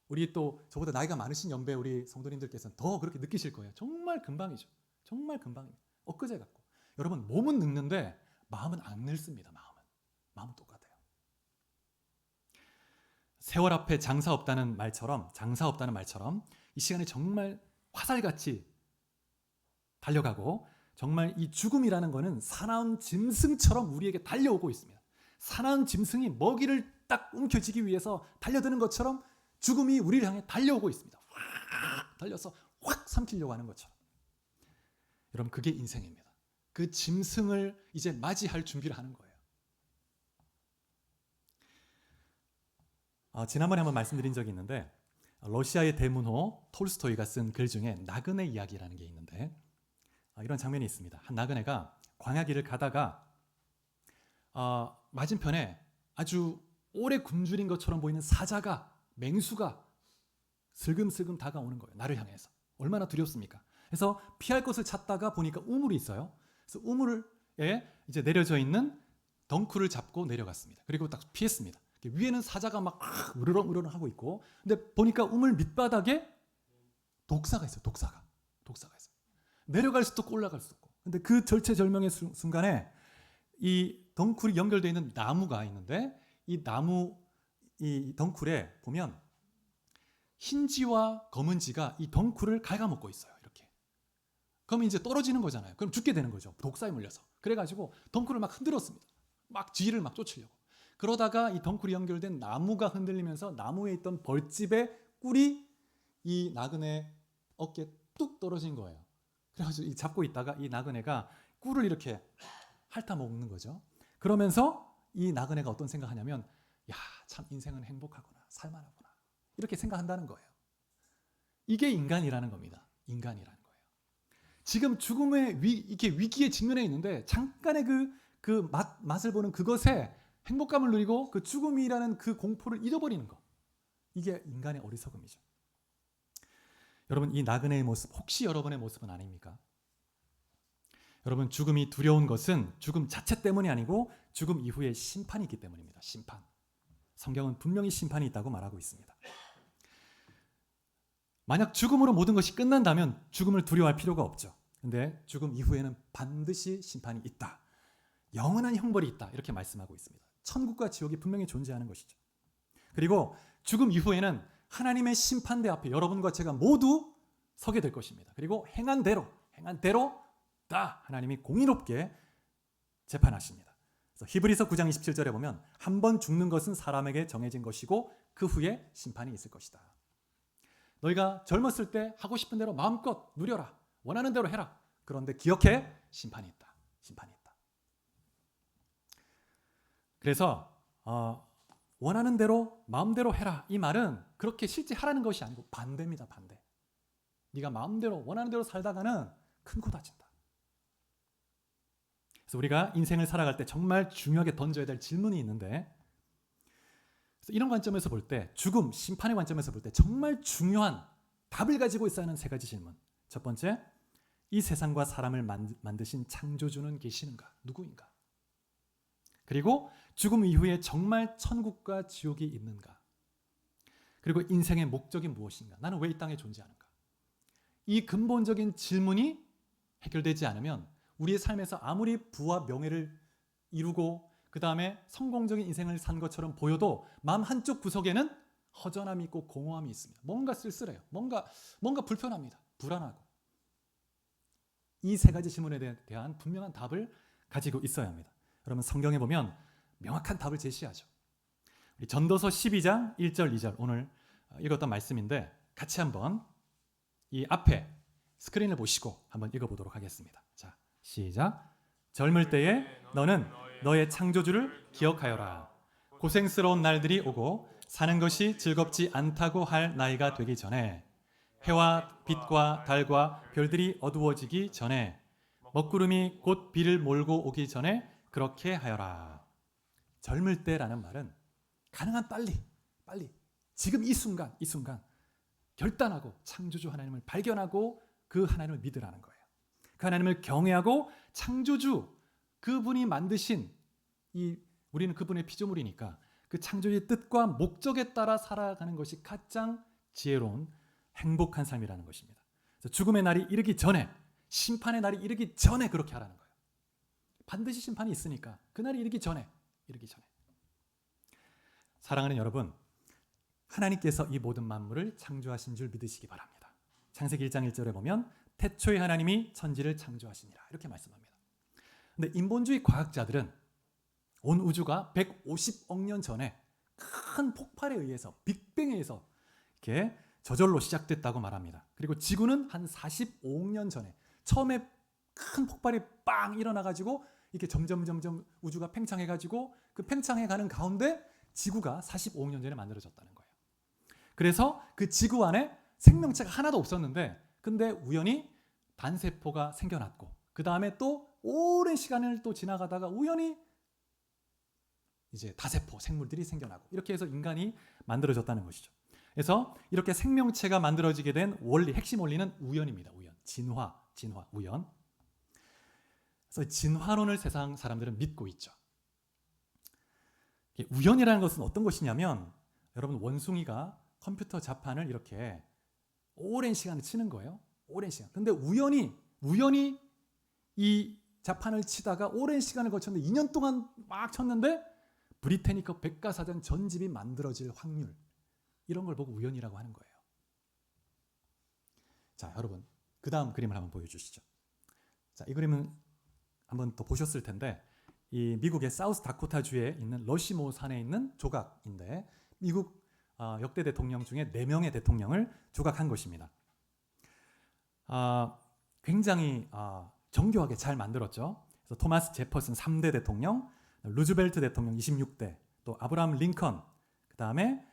우리 또 저보다 나이가 많으신 연배 우리 성도님들께서는 더 그렇게 느끼실 거예요. 정말 금방이죠. 정말 금방입니다. 엊그제 같고. 여러분 몸은 늙는데 마음은 안 늙습니다. 마음은 똑같아요. 세월 앞에 장사 없다는 말처럼 이 시간에 정말 화살같이 달려가고 정말 이 죽음이라는 것은 사나운 짐승처럼 우리에게 달려오고 있습니다. 사나운 짐승이 먹이를 딱 움켜쥐기 위해서 달려드는 것처럼 죽음이 우리를 향해 달려오고 있습니다. 확 달려서 확 삼키려고 하는 것처럼. 여러분 그게 인생입니다. 그 짐승을 이제 맞이할 준비를 하는 거예요. 지난번에 한번 말씀드린 적이 있는데 러시아의 대문호 톨스토이가 쓴 글 중에 나그네 이야기라는 게 있는데 이런 장면이 있습니다. 한 나그네가 광야길을 가다가 맞은편에 아주 오래 굶주린 것처럼 보이는 사자가 맹수가 슬금슬금 다가오는 거예요. 나를 향해서. 얼마나 두렵습니까? 그래서 피할 것을 찾다가 보니까 우물이 있어요. 그래서 우물에 이제 내려져 있는 덩쿨을 잡고 내려갔습니다. 그리고 딱 피했습니다. 위에는 사자가 막 으르렁 하고 있고, 근데 보니까 우물 밑바닥에 독사가 있어요. 독사가 있어요. 내려갈 수도 없고 올라갈 수도 없고. 근데 그 절체절명의 순간에 이 덩쿨이 연결되어 있는 나무가 있는데 이 덩쿨에 보면 흰지와 검은지가 이 덩쿨을 갉아먹고 있어요. 이렇게. 그럼 이제 떨어지는 거잖아요. 그럼 죽게 되는 거죠. 독사에 물려서. 그래가지고 덩쿨을 막 흔들었습니다. 막 쥐를 막 쫓으려고. 그러다가 이 덩쿨이 연결된 나무가 흔들리면서 나무에 있던 벌집의 꿀이 이 나그네 어깨에 뚝 떨어진 거예요. 그래가지고 잡고 있다가 이 나그네가 꿀을 이렇게 핥아 먹는 거죠. 그러면서 이 나그네가 어떤 생각하냐면 야, 참 인생은 행복하구나. 살만하구나. 이렇게 생각한다는 거예요. 이게 인간이라는 겁니다. 인간이라는 거예요. 지금 죽음의 이렇게 위기에 직면해 있는데 잠깐의 그 맛을 보는 그것에 행복감을 누리고 그 죽음이라는 그 공포를 잃어버리는 것. 이게 인간의 어리석음이죠. 여러분 이 나그네의 모습 혹시 여러분의 모습은 아닙니까? 여러분 죽음이 두려운 것은 죽음 자체 때문이 아니고 죽음 이후에 심판이 있기 때문입니다. 심판. 성경은 분명히 심판이 있다고 말하고 있습니다. 만약 죽음으로 모든 것이 끝난다면 죽음을 두려워할 필요가 없죠. 근데 죽음 이후에는 반드시 심판이 있다. 영원한 형벌이 있다. 이렇게 말씀하고 있습니다. 천국과 지옥이 분명히 존재하는 것이죠. 그리고 죽음 이후에는 하나님의 심판대 앞에 여러분과 제가 모두 서게 될 것입니다. 그리고 행한 대로 다 하나님이 공의롭게 재판하십니다. 그래서 히브리서 9장 27절에 보면 한 번 죽는 것은 사람에게 정해진 것이고 그 후에 심판이 있을 것이다. 너희가 젊었을 때 하고 싶은 대로 마음껏 누려라. 원하는 대로 해라. 그런데 기억해. 심판이 있다. 심판이 있다. 그래서 원하는 대로 마음대로 해라. 이 말은 그렇게 실제 하라는 것이 아니고 반대입니다. 반대. 네가 마음대로 원하는 대로 살다가는 큰 코 다친다. 그래서 우리가 인생을 살아갈 때 정말 중요하게 던져야 될 질문이 있는데 그래서 이런 관점에서 볼 때 죽음, 심판의 관점에서 볼 때 정말 중요한 답을 가지고 있어야 하는 세 가지 질문. 첫 번째, 이 세상과 사람을 만드신 창조주는 계시는가? 누구인가? 그리고 죽음 이후에 정말 천국과 지옥이 있는가? 그리고 인생의 목적이 무엇인가? 나는 왜 이 땅에 존재하는가? 이 근본적인 질문이 해결되지 않으면 우리의 삶에서 아무리 부와 명예를 이루고 그 다음에 성공적인 인생을 산 것처럼 보여도 마음 한쪽 구석에는 허전함이 있고 공허함이 있습니다. 뭔가 쓸쓸해요. 뭔가 불편합니다. 불안하고. 이 세 가지 질문에 대한 분명한 답을 가지고 있어야 합니다. 여러분 성경에 보면 명확한 답을 제시하죠. 우리 전도서 12장 1절 2절 오늘 읽었던 말씀인데 같이 한번 이 앞에 스크린을 보시고 한번 읽어보도록 하겠습니다. 자, 시작. 젊을 때에 너는 너의 창조주를 기억하여라. 고생스러운 날들이 오고 사는 것이 즐겁지 않다고 할 나이가 되기 전에 해와 빛과 달과 별들이 어두워지기 전에 먹구름이 곧 비를 몰고 오기 전에 그렇게 하여라. 젊을 때라는 말은 가능한 빨리 지금 이 순간 결단하고 창조주 하나님을 발견하고 그 하나님을 믿으라는 거예요. 그 하나님을 경외하고 창조주 그분이 만드신 우리는 그분의 피조물이니까 그 창조주의 뜻과 목적에 따라 살아가는 것이 가장 지혜로운 행복한 삶이라는 것입니다. 그래서 죽음의 날이 이르기 전에, 심판의 날이 이르기 전에 그렇게 하라는 거예요. 반드시 심판이 있으니까 그 날이 이르기 전에. 사랑하는 여러분, 하나님께서 이 모든 만물을 창조하신 줄 믿으시기 바랍니다. 창세기 1장 1절에 보면 태초에 하나님이 천지를 창조하시니라 이렇게 말씀합니다. 근데 인본주의 과학자들은 온 우주가 150억 년 전에 큰 폭발에 의해서 빅뱅에 의해서 이렇게 저절로 시작됐다고 말합니다. 그리고 지구는 한 45억 년 전에 처음에 큰 폭발이 빵 일어나가지고 이렇게 점점 우주가 팽창해가지고 그 팽창해 가는 가운데 지구가 45억 년 전에 만들어졌다는 거예요. 그래서 그 지구 안에 생명체가 하나도 없었는데 근데 우연히 단세포가 생겨났고 그 다음에 또 오랜 시간을 또 지나가다가 우연히 이제 다세포 생물들이 생겨나고 이렇게 해서 인간이 만들어졌다는 것이죠. 그래서 이렇게 생명체가 만들어지게 된 원리, 핵심 원리는 우연입니다. 우연, 진화, 우연. 그래서 진화론을 세상 사람들은 믿고 있죠. 우연이라는 것은 어떤 것이냐면 여러분 원숭이가 컴퓨터 자판을 이렇게 오랜 시간을 치는 거예요. 오랜 시간. 근데 우연히 이 자판을 치다가 오랜 시간을 거쳤는데 2년 동안 막 쳤는데 브리테니커 백과사전 전집이 만들어질 확률 이런 걸 보고 우연이라고 하는 거예요. 자, 여러분 그 다음 그림을 한번 보여주시죠. 자, 이 그림은 한번 또 보셨을 텐데 이 미국의 사우스 다코타주에 있는 러시모 산에 있는 조각인데 미국 역대 대통령 중에 4명의 대통령을 조각한 것입니다. 굉장히 정교하게 잘 만들었죠. 그래서 토마스 제퍼슨 3대 대통령, 루즈벨트 대통령 26대, 또 아브라함 링컨, 그 다음에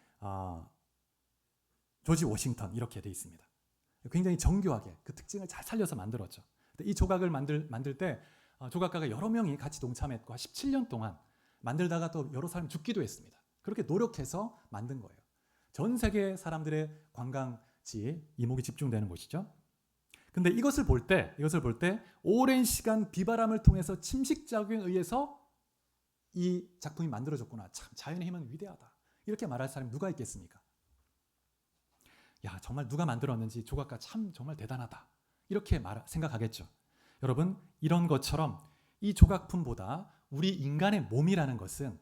조지 워싱턴 이렇게 돼 있습니다. 굉장히 정교하게 그 특징을 잘 살려서 만들었죠. 이 조각을 만들 때 조각가가 여러 명이 같이 동참했고 17년 동안 만들다가 또 여러 사람이 죽기도 했습니다. 그렇게 노력해서 만든 거예요. 전 세계 사람들의 관광지에 이목이 집중되는 곳이죠. 근데 이것을 볼 때 오랜 시간 비바람을 통해서 침식작용에 의해서 이 작품이 만들어졌구나. 참 자연의 힘은 위대하다. 이렇게 말할 사람이 누가 있겠습니까? 야, 정말 누가 만들었는지 조각가 참 정말 대단하다. 이렇게 생각하겠죠. 여러분, 이런 것처럼 이 조각품보다 우리 인간의 몸이라는 것은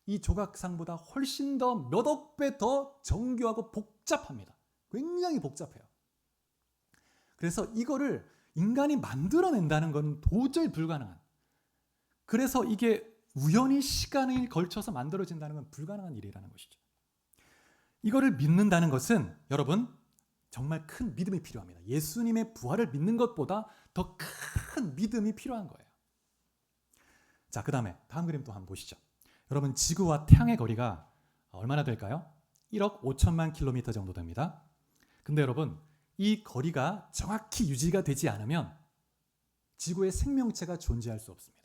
이 조각상보다 훨씬 더 몇억 배 더 정교하고 복잡합니다. 굉장히 복잡해요. 그래서 이거를 인간이 만들어낸다는 건 도저히 불가능한. 그래서 이게 우연히 시간이 걸쳐서 만들어진다는 건 불가능한 일이라는 것이죠. 이거를 믿는다는 것은 여러분 정말 큰 믿음이 필요합니다. 예수님의 부활을 믿는 것보다 더 큰 믿음이 필요한 거예요. 자, 그 다음에 다음 그림 또 한번 보시죠. 여러분 지구와 태양의 거리가 얼마나 될까요? 1억 5천만 킬로미터 정도 됩니다. 근데 여러분 이 거리가 정확히 유지가 되지 않으면 지구에 생명체가 존재할 수 없습니다.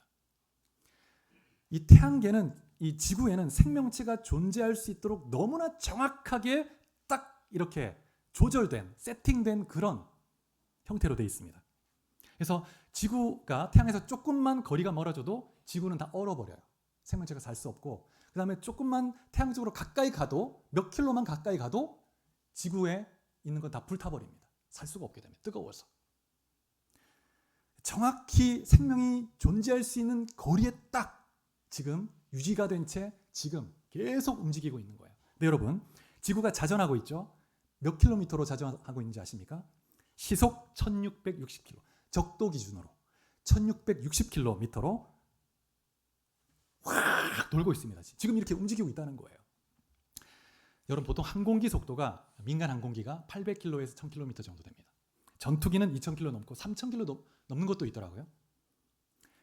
이 태양계는 이 지구에는 생명체가 존재할 수 있도록 너무나 정확하게 딱 이렇게 조절된, 세팅된 그런 형태로 되어 있습니다. 그래서 지구가 태양에서 조금만 거리가 멀어져도 지구는 다 얼어버려요. 생명체가 살 수 없고 그 다음에 조금만 태양 쪽으로 가까이 가도 몇 킬로만 가까이 가도 지구에 있는 건 다 불타버립니다. 살 수가 없게 됩니다. 뜨거워서. 정확히 생명이 존재할 수 있는 거리에 딱 지금 유지가 된 채 지금 계속 움직이고 있는 거예요. 네, 여러분 지구가 자전하고 있죠. 몇 킬로미터로 자전하고 있는지 아십니까? 시속 1660km, 적도 기준으로 1660km로 확 돌고 있습니다. 지금 이렇게 움직이고 있다는 거예요. 여러분 보통 항공기 속도가 민간 항공기가 800km에서 1000km 정도 됩니다. 전투기는 2000km 넘고 3000km 넘는 것도 있더라고요.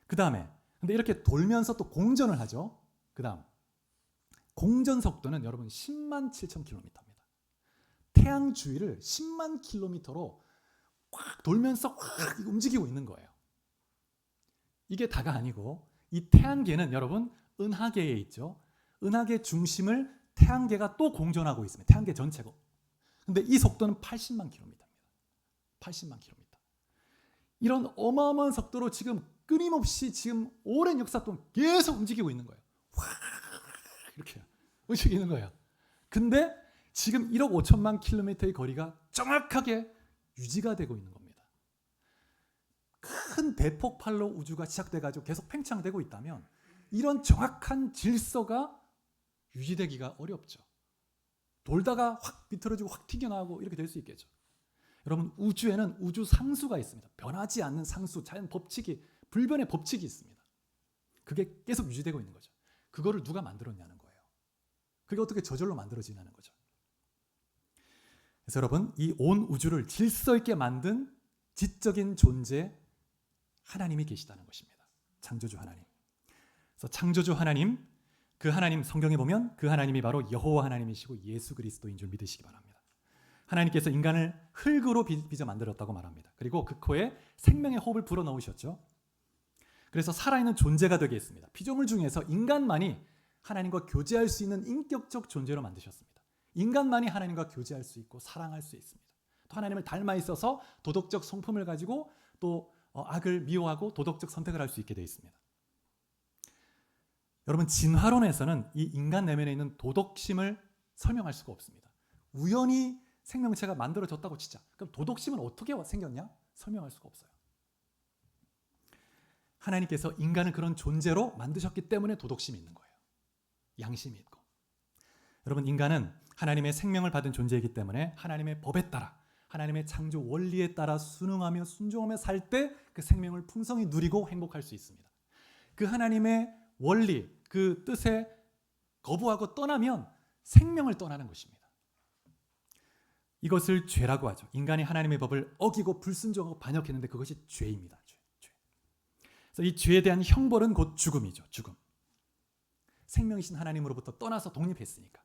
그 다음에 근데 이렇게 돌면서 또 공전을 하죠. 그 다음 공전 속도는 여러분 107,000km입니다. 태양 주위를 10만 킬로미터로 확 돌면서 확 움직이고 있는 거예요. 이게 다가 아니고 이 태양계는 여러분 은하계에 있죠. 은하계 중심을 태양계가 또 공전하고 있습니다. 태양계 전체고. 근데 이 속도는 80만 킬로미터입니다. 80만 킬로미터. 이런 어마어마한 속도로 지금 끊임없이 지금 오랜 역사 동안 계속 움직이고 있는 거예요. 확 이렇게 움직이는 거예요. 근데 지금 1억 5천만 킬로미터의 거리가 정확하게 유지가 되고 있는 겁니다. 큰 대폭발로 우주가 시작돼가지고 계속 팽창되고 있다면 이런 정확한 질서가 유지되기가 어렵죠. 돌다가 확 비틀어지고 확 튀겨나오고 이렇게 될 수 있겠죠. 여러분 우주에는 우주 상수가 있습니다. 변하지 않는 상수, 자연 법칙이, 불변의 법칙이 있습니다. 그게 계속 유지되고 있는 거죠. 그거를 누가 만들었냐는 거예요. 그게 어떻게 저절로 만들어지냐는 거죠. 그래서 여러분 이 온 우주를 질서 있게 만든 지적인 존재 하나님이 계시다는 것입니다. 창조주 하나님. 그래서 창조주 하나님, 그 하나님 성경에 보면 그 하나님이 바로 여호와 하나님이시고 예수 그리스도인 줄 믿으시기 바랍니다. 하나님께서 인간을 흙으로 빚어 만들었다고 말합니다. 그리고 그 코에 생명의 호흡을 불어넣으셨죠. 그래서 살아있는 존재가 되게 했습니다. 피조물 중에서 인간만이 하나님과 교제할 수 있는 인격적 존재로 만드셨습니다. 인간만이 하나님과 교제할 수 있고 사랑할 수 있습니다. 또 하나님을 닮아 있어서 도덕적 성품을 가지고 또 악을 미워하고 도덕적 선택을 할 수 있게 되어 있습니다. 여러분 진화론에서는 이 인간 내면에 있는 도덕심을 설명할 수가 없습니다. 우연히 생명체가 만들어졌다고 치자. 그럼 도덕심은 어떻게 생겼냐? 설명할 수가 없어요. 하나님께서 인간을 그런 존재로 만드셨기 때문에 도덕심이 있는 거예요. 양심이 있고. 여러분 인간은 하나님의 생명을 받은 존재이기 때문에 하나님의 법에 따라 하나님의 창조 원리에 따라 순응하며 순종하며 살 때 그 생명을 풍성히 누리고 행복할 수 있습니다. 그 하나님의 원리, 그 뜻에 거부하고 떠나면 생명을 떠나는 것입니다. 이것을 죄라고 하죠. 인간이 하나님의 법을 어기고 불순종하고 반역했는데 그것이 죄입니다. 죄. 그래서 이 죄에 대한 형벌은 곧 죽음이죠. 죽음. 생명이신 하나님으로부터 떠나서 독립했으니까.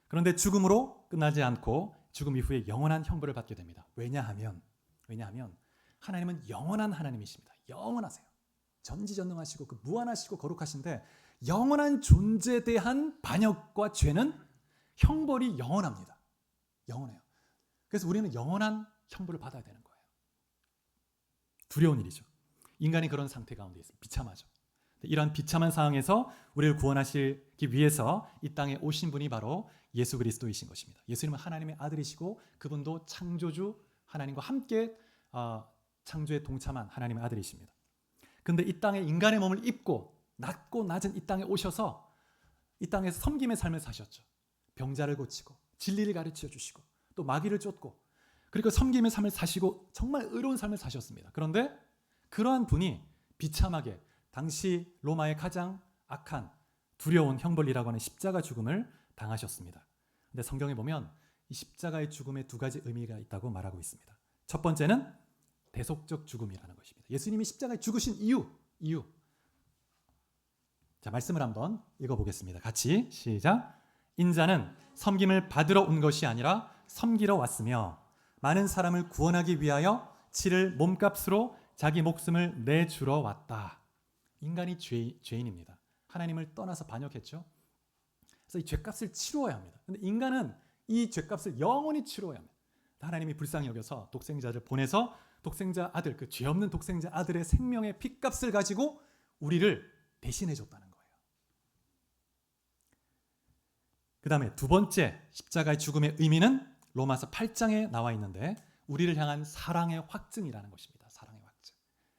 그런데 죽음으로 끝나지 않고 죽음 이후에 영원한 형벌을 받게 됩니다. 왜냐하면 하나님은 영원한 하나님이십니다. 영원하세요. 전지전능하시고 그 무한하시고 거룩하신데 영원한 존재에 대한 반역과 죄는 형벌이 영원합니다. 영원해요. 그래서 우리는 영원한 형벌을 받아야 되는 거예요. 두려운 일이죠. 인간이 그런 상태 가운데 있습니다. 비참하죠. 이러한 비참한 상황에서 우리를 구원하시기 위해서 이 땅에 오신 분이 바로 예수 그리스도이신 것입니다. 예수님은 하나님의 아들이시고 그분도 창조주 하나님과 함께 창조에 동참한 하나님의 아들이십니다. 그런데 이 땅에 인간의 몸을 입고 낮고 낮은 이 땅에 오셔서 이 땅에서 섬김의 삶을 사셨죠. 병자를 고치고 진리를 가르쳐 주시고 또 마귀를 쫓고 그리고 섬김의 삶을 사시고 정말 의로운 삶을 사셨습니다. 그런데 그러한 분이 비참하게 당시 로마의 가장 악한 두려운 형벌이라고 하는 십자가 죽음을 당하셨습니다. 근데 성경에 보면 이 십자가의 죽음에 두 가지 의미가 있다고 말하고 있습니다. 첫 번째는 대속적 죽음이라는 것입니다. 예수님이 십자가에 죽으신 이유. 자, 말씀을 한번 읽어보겠습니다. 같이 시작. 인자는 섬김을 받으러 온 것이 아니라 섬기러 왔으며 많은 사람을 구원하기 위하여 치를 몸값으로 자기 목숨을 내주러 왔다. 인간이 죄인입니다. 하나님을 떠나서 반역했죠. 그래서 이 죄값을 치루어야 합니다. 그런데 인간은 이 죄값을 영원히 치루어야 합니다. 하나님이 불쌍히 여겨서 독생자를 보내서 독생자 아들, 그 죄 없는 독생자 아들의 생명의 피값을 가지고 우리를 대신해 줬다는 거예요. 그 다음에 두 번째 십자가의 죽음의 의미는 로마서 8장에 나와 있는데 우리를 향한 사랑의 확증이라는 것입니다. 사랑의 확증.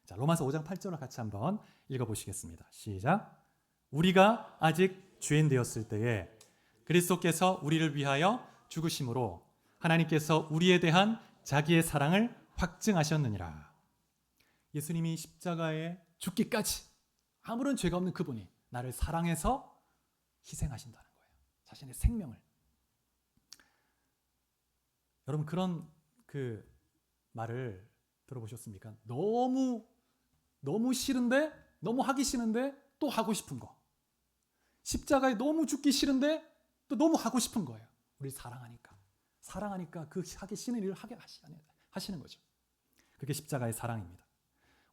자, 로마서 5장 8절을 같이 한번 읽어보시겠습니다. 시작. 우리가 아직 죄인 되었을 때에 그리스도께서 우리를 위하여 죽으심으로 하나님께서 우리에 대한 자기의 사랑을 확증하셨느니라. 예수님이 십자가에 죽기까지 아무런 죄가 없는 그분이 나를 사랑해서 희생하신다는 거예요. 자신의 생명을. 여러분 그런 그 말을 들어보셨습니까? 너무 싫은데 너무 하기 싫은데 또 하고 싶은 거. 십자가에 너무 죽기 싫은데 또 너무 하고 싶은 거예요. 우리 사랑하니까. 사랑하니까 그 하기 싫은 일을 하게 하시는 거죠. 그게 십자가의 사랑입니다.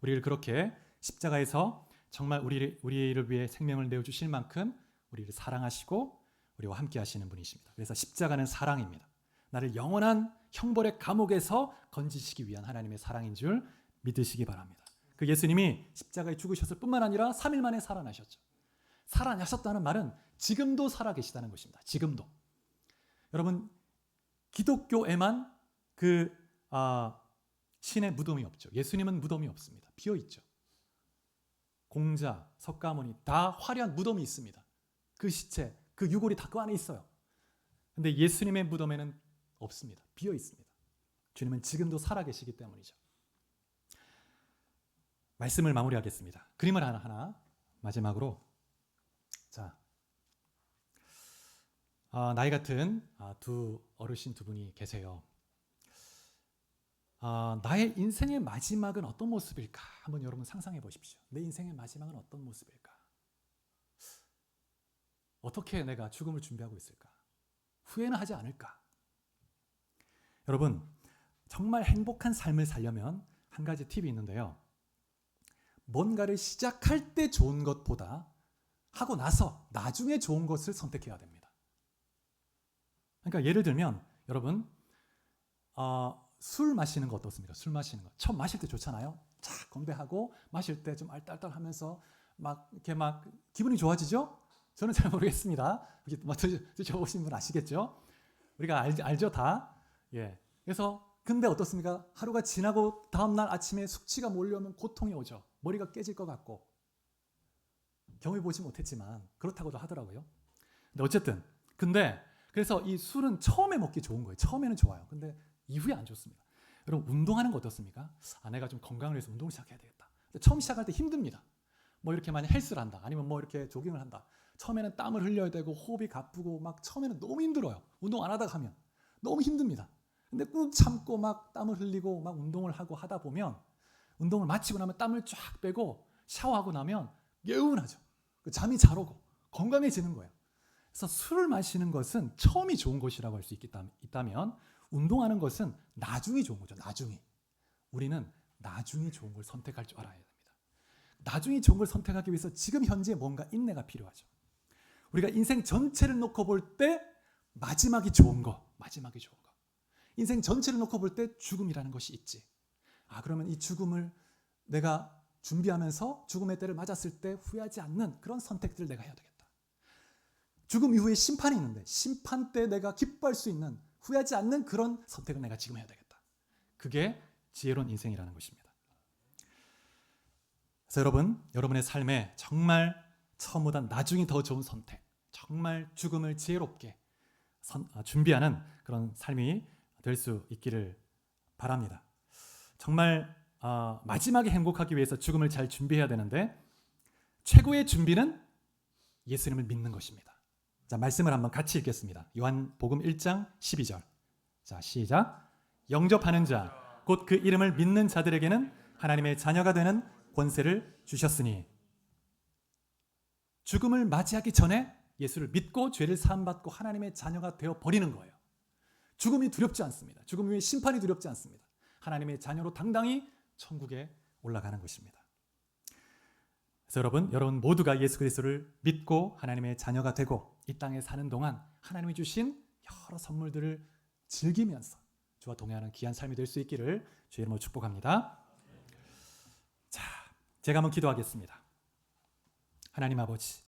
우리를 그렇게 십자가에서 정말 우리를 위해 생명을 내어주실 만큼 우리를 사랑하시고 우리와 함께 하시는 분이십니다. 그래서 십자가는 사랑입니다. 나를 영원한 형벌의 감옥에서 건지시기 위한 하나님의 사랑인 줄 믿으시기 바랍니다. 그 예수님이 십자가에 죽으셨을 뿐만 아니라 3일 만에 살아나셨죠. 살아나셨다는 말은 지금도 살아계시다는 것입니다. 지금도. 여러분, 기독교에만 신의 무덤이 없죠. 예수님은 무덤이 없습니다. 비어있죠. 공자, 석가모니 다 화려한 무덤이 있습니다. 그 시체, 그 유골이 다 그 안에 있어요. 근데 예수님의 무덤에는 없습니다. 비어 있습니다. 주님은 지금도 살아계시기 때문이죠. 말씀을 마무리하겠습니다. 그림을 하나 마지막으로. 자, 나이 같은 두 어르신 두 분이 계세요. 나의 인생의 마지막은 어떤 모습일까? 한번 여러분 상상해 보십시오. 내 인생의 마지막은 어떤 모습일까? 어떻게 내가 죽음을 준비하고 있을까? 후회는 하지 않을까? 여러분, 정말 행복한 삶을 살려면 한 가지 팁이 있는데요. 뭔가를 시작할 때 좋은 것보다 하고 나서 나중에 좋은 것을 선택해야 됩니다. 그러니까 예를 들면 여러분, 술 마시는 거 어떻습니까? 술 마시는 거. 처음 마실 때 좋잖아요. 자, 건배하고 마실 때 좀 알딸딸하면서 이렇게 기분이 좋아지죠? 저는 잘 모르겠습니다. 드셔보신 분 아시겠죠? 우리가 알죠 다. 예. 그래서 근데 어떻습니까? 하루가 지나고 다음날 아침에 숙취가 몰려오면 고통이 오죠. 머리가 깨질 것 같고. 경험해보지 못했지만 그렇다고도 하더라고요. 근데 어쨌든 그래서 이 술은 처음에 먹기 좋은 거예요. 처음에는 좋아요. 근데 이후에 안 좋습니다. 여러분, 운동하는 거 어떻습니까? 내가 좀 건강을 위해서 운동을 시작해야 되겠다. 처음 시작할 때 힘듭니다. 이렇게 만약 헬스를 한다, 아니면 이렇게 조깅을 한다. 처음에는 땀을 흘려야 되고 호흡이 가쁘고 처음에는 너무 힘들어요. 운동 안 하다가 하면 너무 힘듭니다. 근데 꾹 참고 땀을 흘리고 운동을 하고 하다 보면 운동을 마치고 나면 땀을 쫙 빼고 샤워하고 나면 개운하죠. 잠이 잘 오고 건강해지는 거예요. 그래서 술을 마시는 것은 처음이 좋은 것이라고 할 수 있다면 운동하는 것은 나중이 좋은 거죠. 나중이. 우리는 나중이 좋은 걸 선택할 줄 알아야 됩니다. 나중이 좋은 걸 선택하기 위해서 지금 현재 뭔가 인내가 필요하죠. 우리가 인생 전체를 놓고 볼 때 마지막이 좋은 거. 인생 전체를 놓고 볼 때 죽음이라는 것이 있지. 그러면 이 죽음을 내가 준비하면서 죽음의 때를 맞았을 때 후회하지 않는 그런 선택들을 내가 해야 되겠다. 죽음 이후에 심판이 있는데 심판 때 내가 기뻐할 수 있는 후회하지 않는 그런 선택을 내가 지금 해야 되겠다. 그게 지혜로운 인생이라는 것입니다. 그래서 여러분의 삶에 정말 처음보다 나중이 더 좋은 선택, 정말 죽음을 지혜롭게 준비하는 그런 삶이 될 수 있기를 바랍니다. 정말 마지막에 행복하기 위해서 죽음을 잘 준비해야 되는데 최고의 준비는 예수님을 믿는 것입니다. 자, 말씀을 한번 같이 읽겠습니다. 요한복음 1장 12절. 자, 시작. 영접하는 자, 곧 그 이름을 믿는 자들에게는 하나님의 자녀가 되는 권세를 주셨으니. 죽음을 맞이하기 전에 예수를 믿고 죄를 사함받고 하나님의 자녀가 되어 버리는 거예요. 죽음이 두렵지 않습니다. 죽음 위에 심판이 두렵지 않습니다. 하나님의 자녀로 당당히 천국에 올라가는 것입니다. 그래서 여러분 모두가 예수 그리스도를 믿고 하나님의 자녀가 되고 이 땅에 사는 동안 하나님이 주신 여러 선물들을 즐기면서 주와 동행하는 귀한 삶이 될 수 있기를 주의 이름으로 축복합니다. 자, 제가 한번 기도하겠습니다. 하나님 아버지,